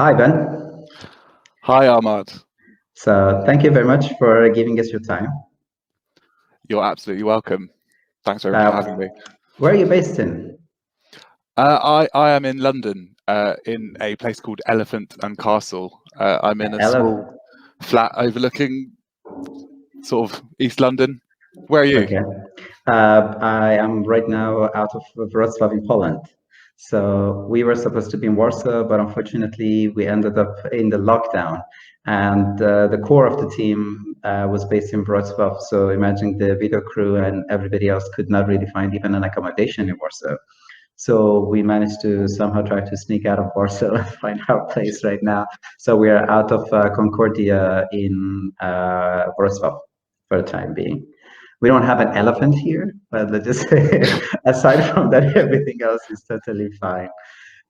Hi, Ben. Hi, Ahmad. So thank you very much for giving us your time. You're absolutely welcome. Thanks very much for having me. Where are you based in? I am in London, in a place called Elephant and Castle. I'm in a small flat overlooking sort of East London. Where are you? Okay. I am right now out of Wrocław in Poland. So we were supposed to be in Warsaw, but unfortunately we ended up in the lockdown. And the core of the team was based in Wrocław. So imagine the video crew and everybody else could not really find even an accommodation in Warsaw. So we managed to somehow try to sneak out of Warsaw and find our place right now. So we are out of Concordia in Wrocław for the time being. We don't have an elephant here, but let's just say, aside from that, everything else is totally fine.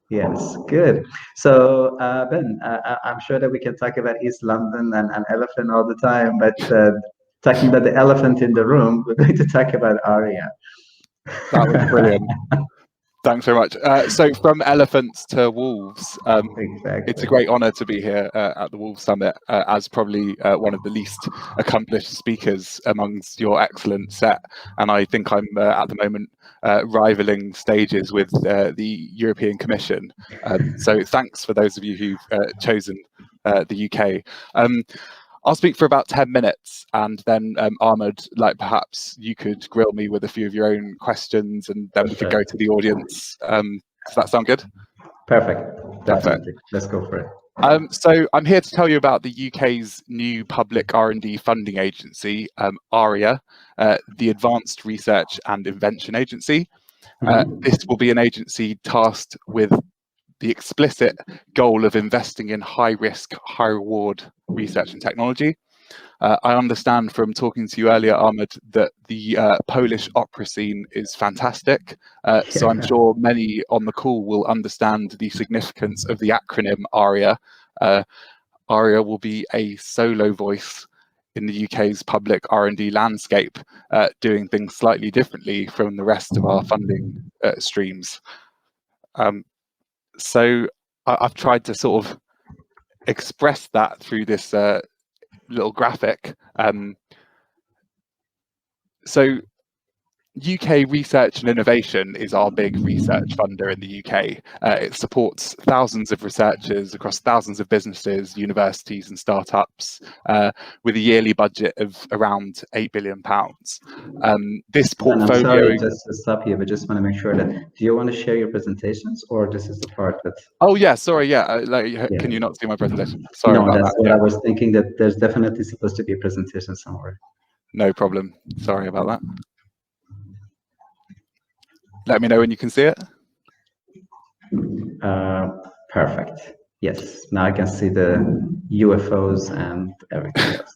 Yes, good. So, Ben, I'm sure that we can talk about East London and elephant all the time, but talking about the elephant in the room, we're going to talk about ARIA. That was brilliant. Thanks very much. So from elephants to wolves, Exactly. it's a great honour to be here at the Wolves Summit as probably one of the least accomplished speakers amongst your excellent set. And I think I'm at the moment rivaling stages with the European Commission. So thanks for those of you who've chosen the UK. I'll speak for about 10 minutes and then Ahmed, like perhaps you could grill me with a few of your own questions and then we could go to the audience. Does that sound good? Perfect. Definitely. Let's go for it. So I'm here to tell you about the UK's new public R&D funding agency, ARIA, the Advanced Research and Invention Agency. This will be an agency tasked with the explicit goal of investing in high-risk, high-reward research and technology. I understand from talking to you earlier, Ahmed, that the Polish opera scene is fantastic. So I'm sure many on the call will understand the significance of the acronym ARIA. ARIA will be a solo voice in the UK's public R&D landscape, doing things slightly differently from the rest of our funding streams. So I've tried to sort of express that through this little graphic. So UK Research and Innovation is our big research funder in the UK. It supports thousands of researchers across thousands of businesses, universities and startups with a yearly budget of around £8 billion. This portfolio... I'm sorry just to stop you, but just want to make sure that, do you want to share your presentations or this is the part that... Oh yeah, sorry, yeah. Can you not see my presentation? Sorry no, about that's that. what I was thinking, that there's definitely supposed to be a presentation somewhere. No problem. Sorry about that. Let me know when you can see it. Perfect. Yes, now I can see the UFOs and everything else.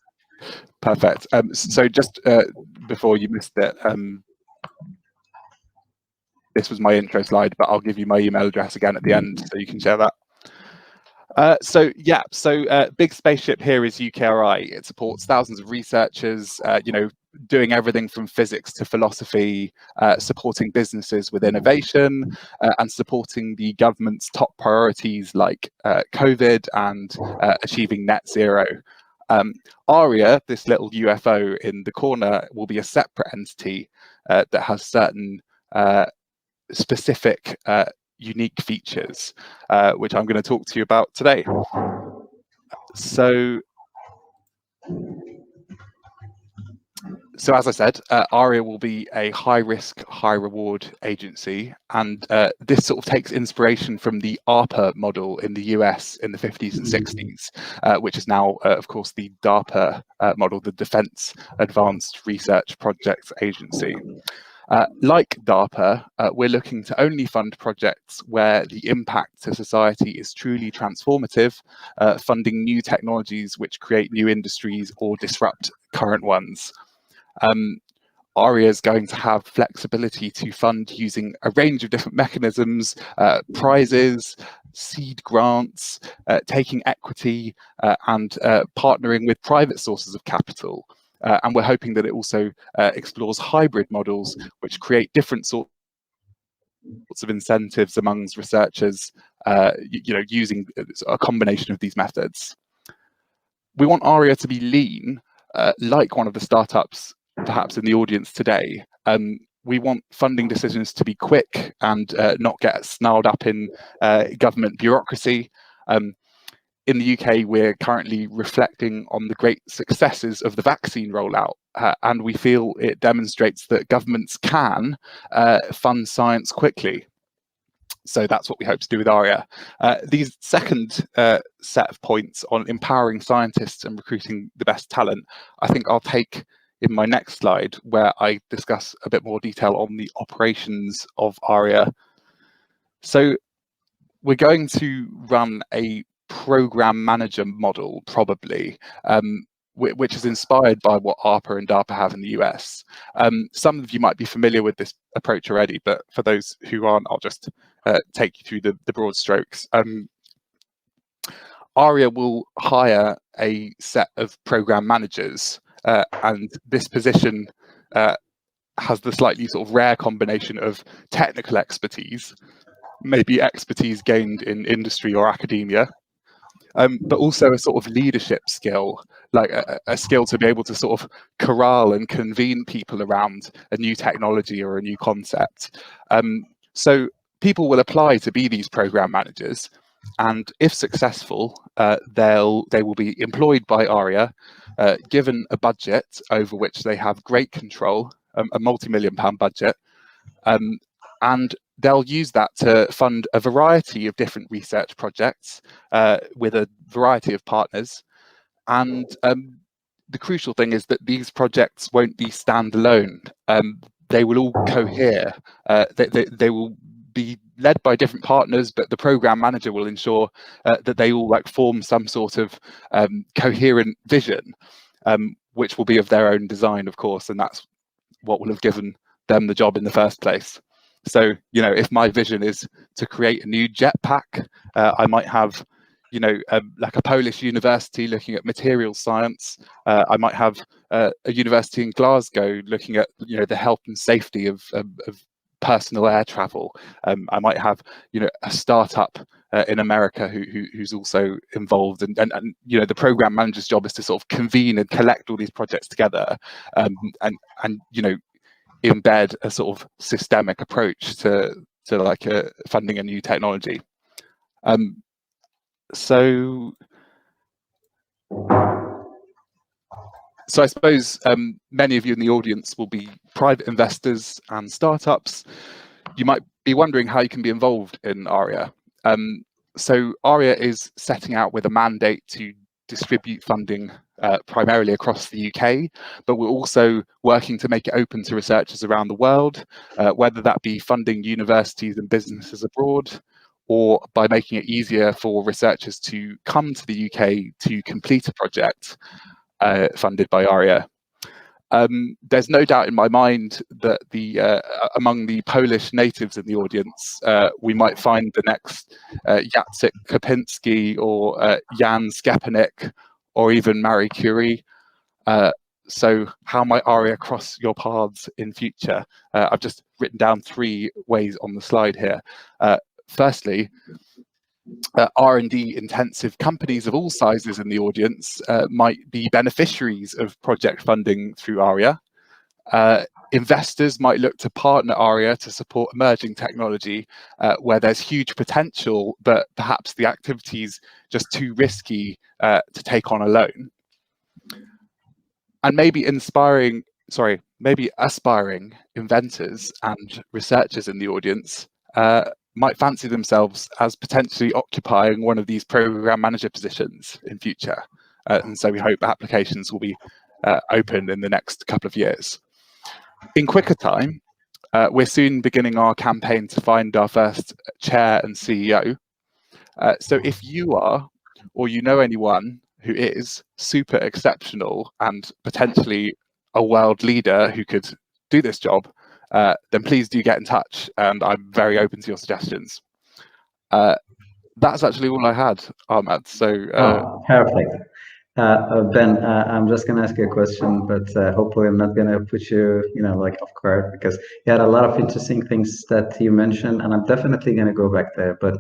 Perfect. So just before you missed it, this was my intro slide, but I'll give you my email address again at the end so you can share that. So big spaceship here is UKRI. It supports thousands of researchers, doing everything from physics to philosophy, supporting businesses with innovation, and supporting the government's top priorities like COVID and achieving net zero. ARIA, this little UFO in the corner, will be a separate entity that has certain specific unique features, which I'm going to talk to you about today. So as I said, ARIA will be a high-risk, high-reward agency, and this sort of takes inspiration from the ARPA model in the US in the 50s and 60s, which is now, of course, the DARPA model, the Defense Advanced Research Projects Agency. Like DARPA, we're looking to only fund projects where the impact to society is truly transformative, funding new technologies which create new industries or disrupt current ones. ARIA is going to have flexibility to fund using a range of different mechanisms, prizes, seed grants, taking equity, and partnering with private sources of capital. And we're hoping that it also explores hybrid models which create different sorts sorts of incentives amongst researchers, using a combination of these methods. We want ARIA to be lean, like one of the startups perhaps in the audience today. We want funding decisions to be quick and not get snarled up in government bureaucracy. In the UK, we're currently reflecting on the great successes of the vaccine rollout, and we feel it demonstrates that governments can fund science quickly. So that's what we hope to do with ARIA. These second set of points on empowering scientists and recruiting the best talent, I think I'll take in my next slide, where I discuss a bit more detail on the operations of ARIA. So we're going to run a program manager model, probably, which is inspired by what ARPA and DARPA have in the US. Some of you might be familiar with this approach already, but for those who aren't, I'll just take you through the broad strokes. ARIA will hire a set of program managers, and this position has the slightly sort of rare combination of technical expertise, maybe expertise gained in industry or academia, but also a sort of leadership skill, like a skill to be able to sort of corral and convene people around a new technology or a new concept. So people will apply to be these program managers, and if successful, they will be employed by ARIA, given a budget over which they have great control, a multi-million-pound budget, and they'll use that to fund a variety of different research projects with a variety of partners. And the crucial thing is that these projects won't be standalone. They will all cohere. They will be led by different partners, but the program manager will ensure that they all form some sort of coherent vision, which will be of their own design, of course, and that's what will have given them the job in the first place. So, if my vision is to create a new jetpack, I might have, like a Polish university looking at materials science. I might have a university in Glasgow looking at, the health and safety of personal air travel. I might have, a startup in America who's also involved, and the program manager's job is to sort of convene and collect all these projects together, and embed a sort of systemic approach to funding a new technology. So I suppose many of you in the audience will be private investors and startups. You might be wondering how you can be involved in ARIA. So ARIA is setting out with a mandate to distribute funding primarily across the UK, but we're also working to make it open to researchers around the world, whether that be funding universities and businesses abroad, or by making it easier for researchers to come to the UK to complete a project funded by ARIA. There's no doubt in my mind that among the Polish natives in the audience, we might find the next Jacek Kopinski or Jan Szczepanik, or even Marie Curie. So how might ARIA cross your paths in future? I've just written down 3 ways on the slide here. Firstly, R&D intensive companies of all sizes in the audience might be beneficiaries of project funding through ARIA. Investors might look to partner ARIA to support emerging technology where there's huge potential, but perhaps the activity's just too risky to take on alone. And maybe aspiring inventors and researchers in the audience might fancy themselves as potentially occupying one of these program manager positions in future. And so we hope applications will be open in the next couple of years. In quicker time, we're soon beginning our campaign to find our first chair and CEO. So if you are, or you know anyone who is super exceptional and potentially a world leader who could do this job, then please do get in touch, and I'm very open to your suggestions. That's actually all I had, Ahmad. So perfect. Ben, I'm just gonna ask you a question, but hopefully I'm not gonna put you, like off guard because you had a lot of interesting things that you mentioned, and I'm definitely gonna go back there. But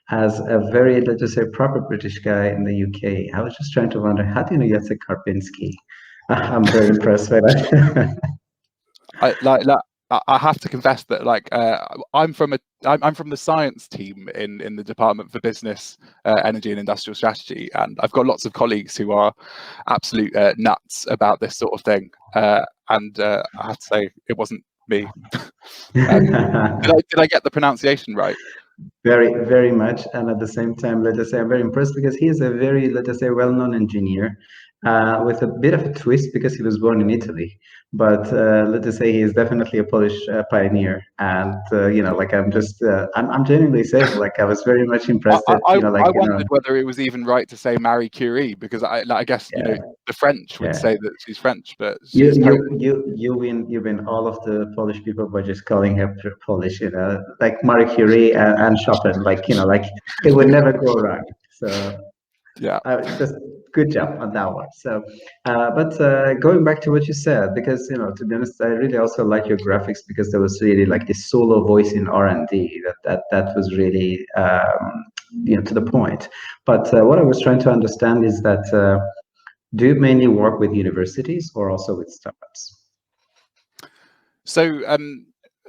as a very, let's just say, proper British guy in the UK, I was just trying to wonder, how do you know Jacek Karpinski? I'm very impressed by that. I have to confess that I'm from the science team in the Department for Business, Energy and Industrial Strategy, and I've got lots of colleagues who are absolute nuts about this sort of thing. And I have to say, it wasn't me. Did I get the pronunciation right? Very, very much. And at the same time, let us say, I'm very impressed because he is a very, let us say, well-known engineer with a bit of a twist because he was born in Italy. But let us say he is definitely a Polish pioneer. And, like I'm genuinely saying, like, I was very much impressed that, I wondered whether it was even right to say Marie Curie, because I guess, yeah, the French would yeah. say that she's French, but You she's Polish. you win all of the Polish people by just calling her Polish, like Marie Curie and Chopin, like it would never go wrong. So Yeah. just good job on that one. So, but going back to what you said, because to be honest, I really also like your graphics because there was really like this solo voice in R&D that was really to the point. But what I was trying to understand is that do you mainly work with universities or also with startups? So,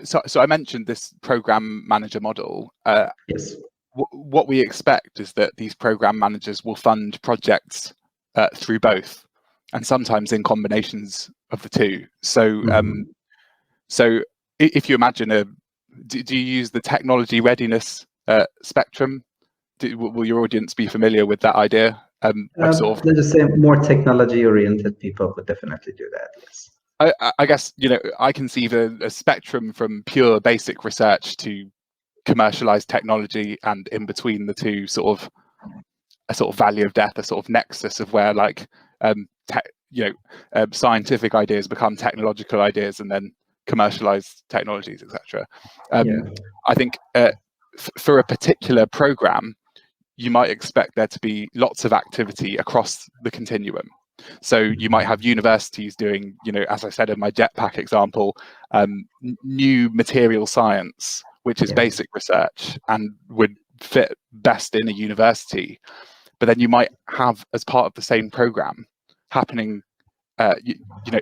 so I mentioned this program manager model. Yes. What we expect is that these program managers will fund projects through both, and sometimes in combinations of the two. So, so if you imagine do you use the technology readiness spectrum? Will your audience be familiar with that idea? Of sort of, Let's just say more technology-oriented people would definitely do that. Yes. I guess I conceive a spectrum from pure basic research to commercialized technology, and in between the two, sort of a sort of valley of death, a sort of nexus of where scientific ideas become technological ideas, and then commercialized technologies, etc. Yeah. I think for a particular program, you might expect there to be lots of activity across the continuum. So you might have universities doing, as I said in my jetpack example, new material science, which is basic research and would fit best in a university. But then you might have, as part of the same program, happening,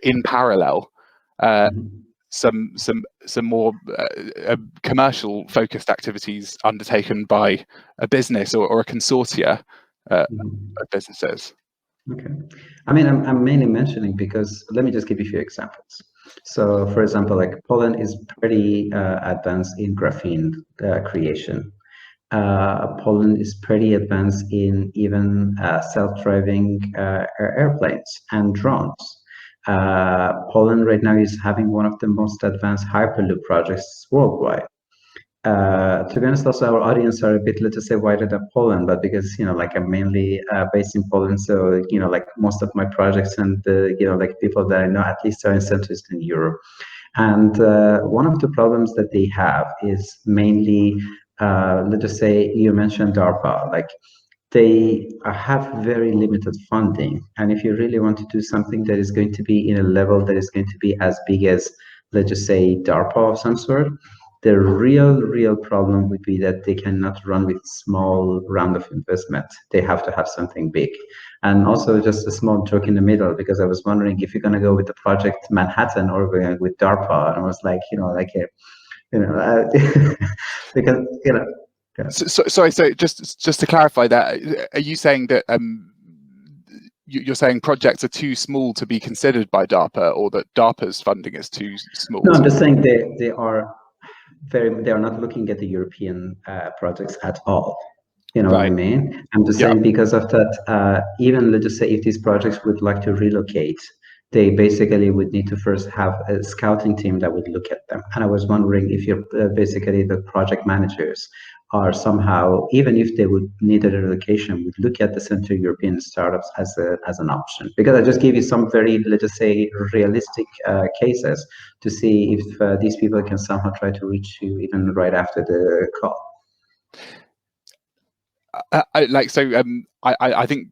in parallel, some more commercial focused activities undertaken by a business or a consortia of businesses. Okay. I mean, I'm mainly mentioning because let me just give you a few examples. So, for example, like Poland is pretty advanced in graphene creation. Poland is pretty advanced in even self-driving airplanes and drones. Poland right now is having one of the most advanced Hyperloop projects worldwide. To be honest, also our audience are a bit, let's just say, wider than Poland, but because like I'm mainly based in Poland, so like most of my projects and like people that I know at least are in Central Eastern Europe. And one of the problems that they have is mainly, let's just say, you mentioned DARPA, like they have very limited funding. And if you really want to do something that is going to be in a level that is going to be as big as, let's just say, DARPA of some sort, the real problem would be that they cannot run with small round of investment. They have to have something big. And also just a small joke in the middle, because I was wondering if you're going to go with the project Manhattan or going with DARPA. And I was like, because, yeah. Sorry, so just to clarify that, are you saying that you're saying projects are too small to be considered by DARPA, or that DARPA's funding is too small? No, I'm just saying they are not looking at the European projects at all. You know what I mean? I'm just saying because of that, even let's just say if these projects would like to relocate, they basically would need to first have a scouting team that would look at them. And I was wondering if you're basically the project managers are somehow, even if they would need a relocation, would look at the Central European startups as an option. Because I just gave you some very, let's just say, realistic cases to see if these people can somehow try to reach you even right after the call. I think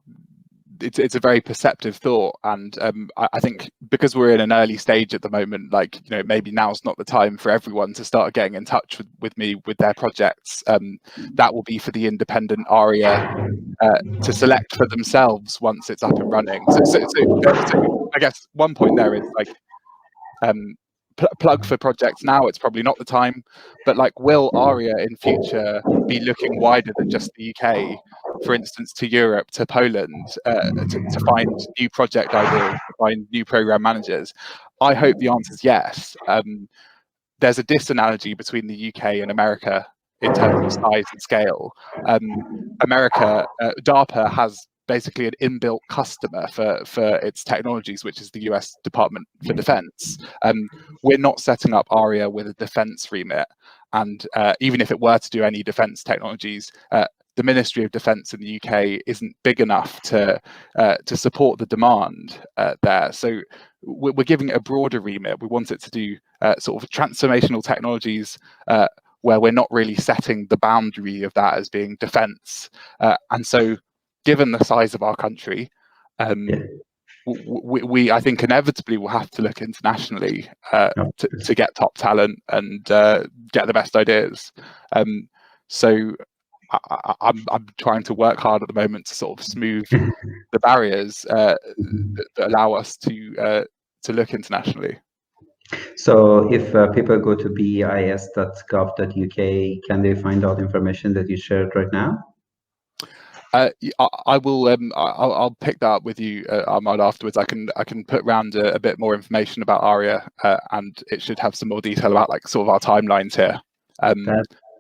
it's a very perceptive thought, and I think because we're in an early stage at the moment, like, you know, maybe now's not the time for everyone to start getting in touch with me with their projects. That will be for the independent ARIA to select for themselves once it's up and running. So I guess one point there is like, plug for projects now, it's probably not the time, but like, will ARIA in future be looking wider than just the UK, for instance, to Europe, to Poland, to find new project ideas, to find new program managers? I hope the answer is yes. There's a disanalogy between the UK and America in terms of size and scale. America, DARPA has basically an inbuilt customer for its technologies, which is the US Department for Defense. We're not setting up ARIA with a defense remit, and even if it were to do any defense technologies, the Ministry of Defence in the UK isn't big enough to support the demand there. So we're giving it a broader remit. We want it to do sort of transformational technologies where we're not really setting the boundary of that as being defence. And so, given the size of our country, we I think inevitably will have to look internationally to get top talent and get the best ideas. So I'm trying to work hard at the moment to sort of smooth the barriers that allow us to look internationally. So if people go to beis.gov.uk, can they find all the information that you shared right now? I will. I'll pick that up with you, Ahmad, afterwards. I can put round a bit more information about ARIA, and it should have some more detail about like sort of our timelines here.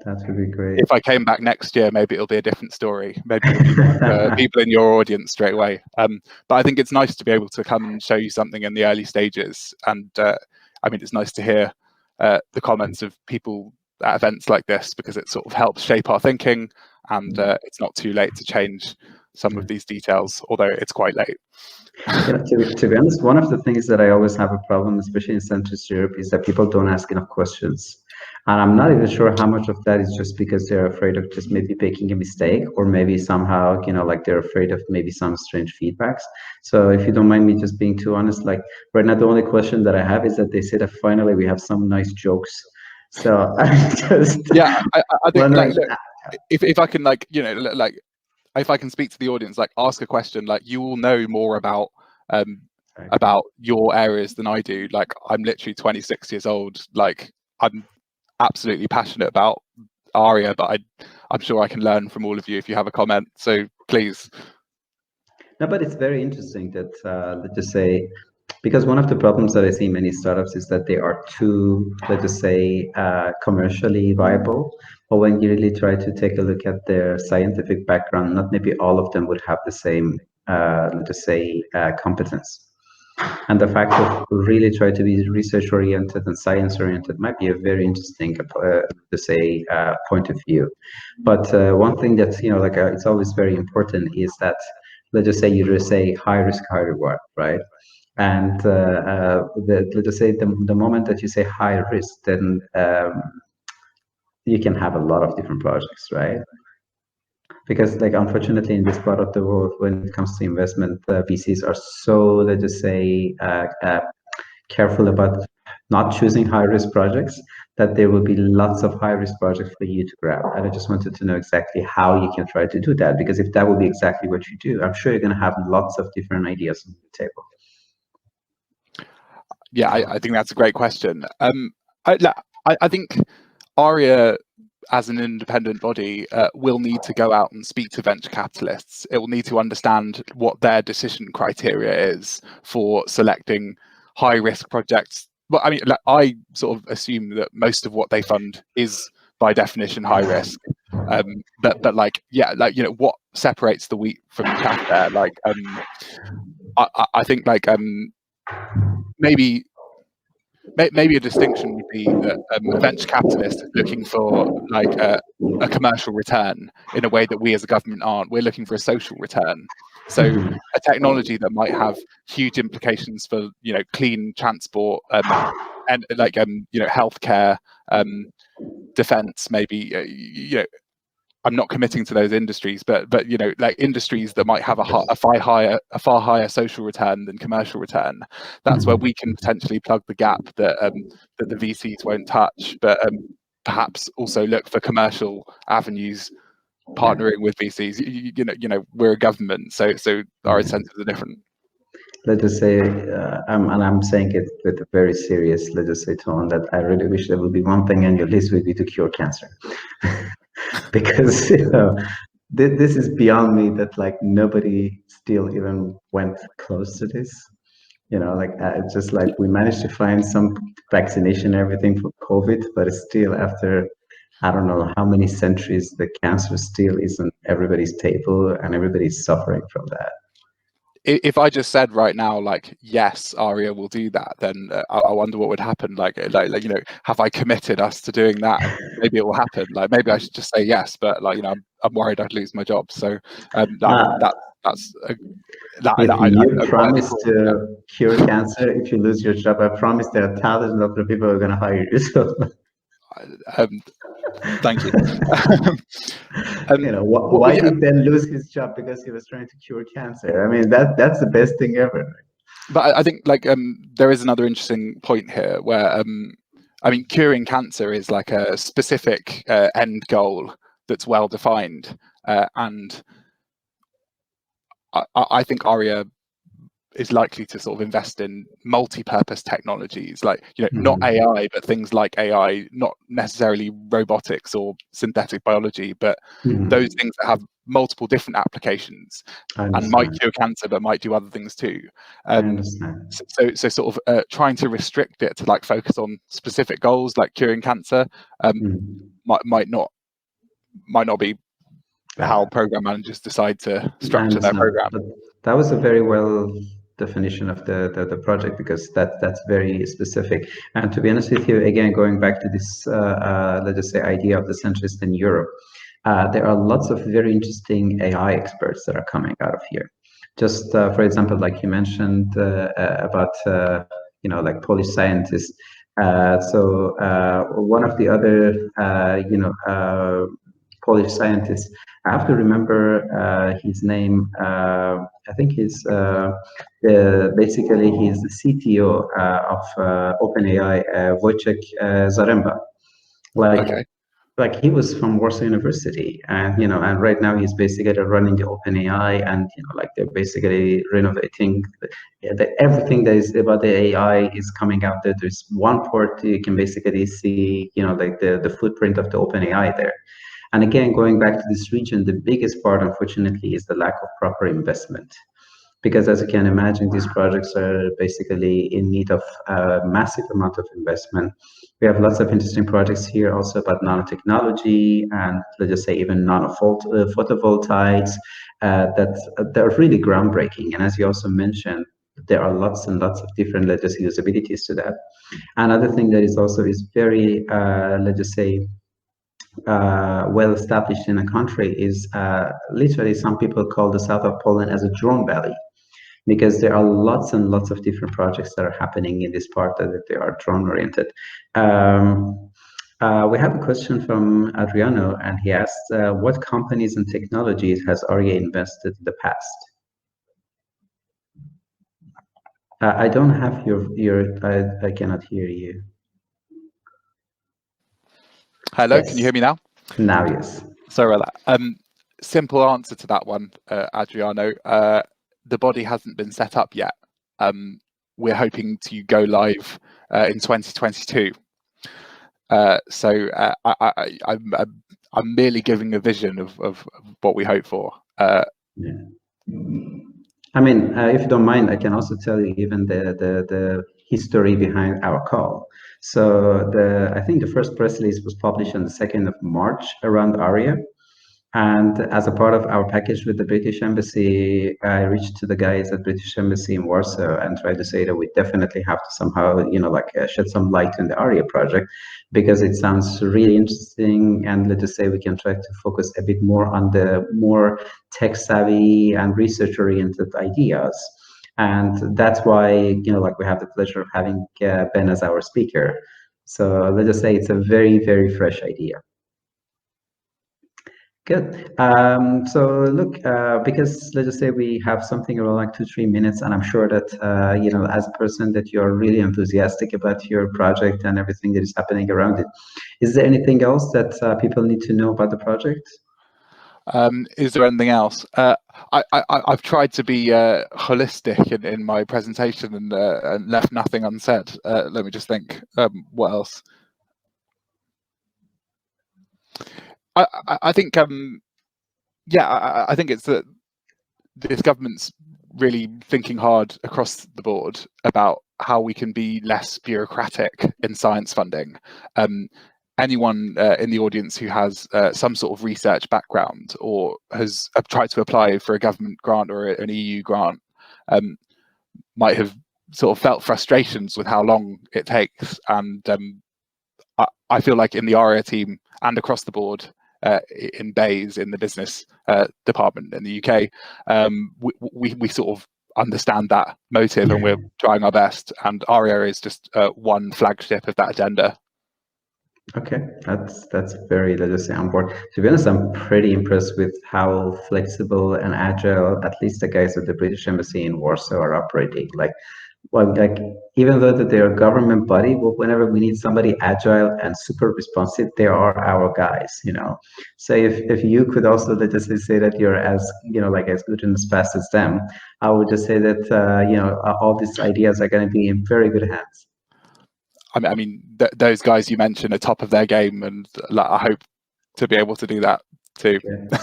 That would be great. If I came back next year, maybe it'll be a different story. Maybe you'll be people in your audience straight away. But I think it's nice to be able to come and show you something in the early stages. And I mean, it's nice to hear the comments of people at events like this, because it sort of helps shape our thinking, and it's not too late to change some of these details, although it's quite late. To be honest, one of the things that I always have a problem, especially in Central Europe, is that people don't ask enough questions. And I'm not even sure how much of that is just because they're afraid of just maybe making a mistake, or maybe somehow, like they're afraid of maybe some strange feedbacks. So if you don't mind me just being too honest, like right now, the only question that I have is that they say that finally we have some nice jokes. So I just I think like, look, if I can like, like, if I can speak to the audience, like ask a question, like you will know more about your areas than I do. Like I'm literally 26 years old. Like I'm absolutely passionate about ARIA, but I'm sure I can learn from all of you if you have a comment. So please. No, but it's very interesting that let's just say, because one of the problems that I see in many startups is that they are too, let's just say, commercially viable. But when you really try to take a look at their scientific background, not maybe all of them would have the same, let's just say, competence. And the fact of really try to be research oriented and science oriented might be a very interesting, to say, point of view. But one thing that's like it's always very important is that, let's just say, you just say high risk, high reward, right? And let's just say the moment that you say high risk, then you can have a lot of different projects, right? Because like unfortunately in this part of the world, when it comes to investment, VCs are so, let's just say, careful about not choosing high risk projects, that there will be lots of high risk projects for you to grab. And I just wanted to know exactly how you can try to do that, because if that will be exactly what you do, I'm sure you're going to have lots of different ideas on the table. Yeah, I think that's a great question. I think ARIA, as an independent body, will need to go out and speak to venture capitalists. It will need to understand what their decision criteria is for selecting high risk projects. Well, I mean, I sort of assume that most of what they fund is by definition high risk. But like, yeah, like, what separates the wheat from the chaff there? Like, I think like maybe a distinction would be that a venture capitalist is looking for like a commercial return in a way that we as a government aren't. We're looking for a social return. So a technology that might have huge implications for clean transport and like healthcare, defense, maybe I'm not committing to those industries, but like industries that might have a far higher social return than commercial return. That's where we can potentially plug the gap that that the VCs won't touch, but perhaps also look for commercial avenues partnering with VCs. We're a government, so our incentives are different. Let's just say, and I'm saying it with a very serious, let's just say, tone, that I really wish there would be one thing on your list would be to cure cancer. Because this is beyond me, that like nobody still even went close to this. Like it's just like we managed to find some vaccination, everything for COVID, but it's still after I don't know how many centuries, the cancer still isn't everybody's table, and everybody's suffering from that. If I just said right now, like, yes, ARIA will do that, then I wonder what would happen. Like, have I committed us to doing that? And maybe it will happen. Like, maybe I should just say yes, but like, I'm worried I'd lose my job. So that's if you a promise to cure cancer, if you lose your job, I promise there are thousands of people who are going to hire you. So. Thank you. Why did Ben lose his job? Because he was trying to cure cancer. I mean, that's the best thing ever. But I think like there is another interesting point here where I mean, curing cancer is like a specific end goal that's well defined, and I think ARIA is likely to sort of invest in multi-purpose technologies, like not AI, but things like AI, not necessarily robotics or synthetic biology, but those things that have multiple different applications and might cure cancer, but might do other things too. I understand. So sort of trying to restrict it to like focus on specific goals like curing cancer might not be how program managers decide to structure their program. But that was a very well definition of the project, because that's very specific. And to be honest with you, again, going back to this let's just say idea of the centrist in Europe, there are lots of very interesting AI experts that are coming out of here. Just for example, like you mentioned about like Polish scientists. So one of the other Polish scientists, I have to remember his name. I think he's basically he's the CTO of OpenAI, Wojciech Zaremba. Like he was from Warsaw University, and and right now he's basically running the OpenAI, and like they're basically renovating everything that is about the AI is coming out there. There's one port you can basically see, like the footprint of the OpenAI there. And again, going back to this region, the biggest part, unfortunately, is the lack of proper investment. Because as you can imagine, these projects are basically in need of a massive amount of investment. We have lots of interesting projects here also about nanotechnology and let's just say even photovoltaics that they're really groundbreaking. And as you also mentioned, there are lots and lots of different, let's just say, usabilities to that. Another thing that is also is very, let's just say, well established in a country is literally some people call the south of Poland as a drone valley, because there are lots and lots of different projects that are happening in this part that they are drone oriented. We have a question from Adriano, and he asked, what companies and technologies has ARIA invested in the past? I don't have I cannot hear you. Hello, yes. Can you hear me now? Now, yes. Sorry about that. Simple answer to that one, Adriano. The body hasn't been set up yet. We're hoping to go live in 2022. So I'm merely giving a vision of what we hope for. Yeah. I mean, if you don't mind, I can also tell you even the history behind our call. So I think the first press release was published on the 2nd of March around ARIA. And as a part of our package with the British Embassy, I reached to the guys at British Embassy in Warsaw and tried to say that we definitely have to somehow, shed some light on the ARIA project, because it sounds really interesting. And let's just say we can try to focus a bit more on the more tech savvy and research oriented ideas. And that's why, we have the pleasure of having Ben as our speaker. So let's just say it's a very, very fresh idea. Good. So look, because let's just say we have something around like 2, 3 minutes, and I'm sure that as a person that you're really enthusiastic about your project and everything that is happening around it. Is there anything else that people need to know about the project? Is there anything else? I've tried to be holistic in my presentation and left nothing unsaid. Let me just think. What else? I think I think it's that this government's really thinking hard across the board about how we can be less bureaucratic in science funding. Anyone in the audience who has some sort of research background or has tried to apply for a government grant or an EU grant might have sort of felt frustrations with how long it takes. And I feel like in the ARIA team and across the board, in Bays, in the business department in the UK, we sort of understand that motive and we're trying our best. And ARIA is just one flagship of that agenda. Okay, that's very, let's just say, on board. To be honest, I'm pretty impressed with how flexible and agile at least the guys at the British Embassy in Warsaw are operating. Like even though that they're a government body, but whenever we need somebody agile and super responsive, they are our guys. So if you could also, let's just say that you're as like as good and as fast as them, I would just say that all these ideas are going to be in very good hands. I mean, those guys you mentioned are top of their game, and I hope to be able to do that too. Yeah.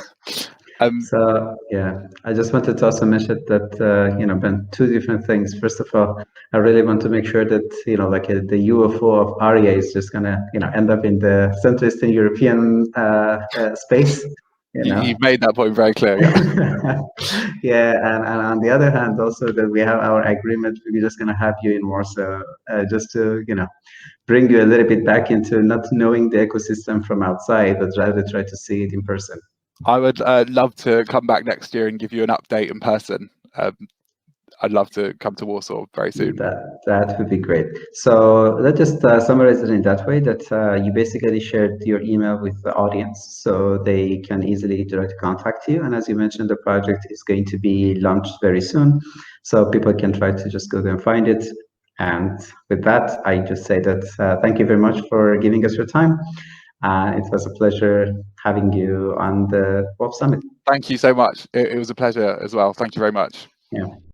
So yeah, I just wanted to also mention that Ben, two different things. First of all, I really want to make sure that like the UFO of ARIA is just gonna end up in the Central Eastern European space. You've made that point very clear. Yeah. Yeah, and on the other hand, also that we have our agreement. We're just gonna have you in Warsaw, just to bring you a little bit back into not knowing the ecosystem from outside, but rather try to see it in person. I would love to come back next year and give you an update in person. I'd love to come to Warsaw very soon. That would be great. So let's just summarize it in that way, that you basically shared your email with the audience so they can easily direct contact you. And as you mentioned, the project is going to be launched very soon. So people can try to just go there and find it. And with that, I just say that thank you very much for giving us your time. It was a pleasure having you on the WOP Summit. Thank you so much. It was a pleasure as well. Thank you very much. Yeah.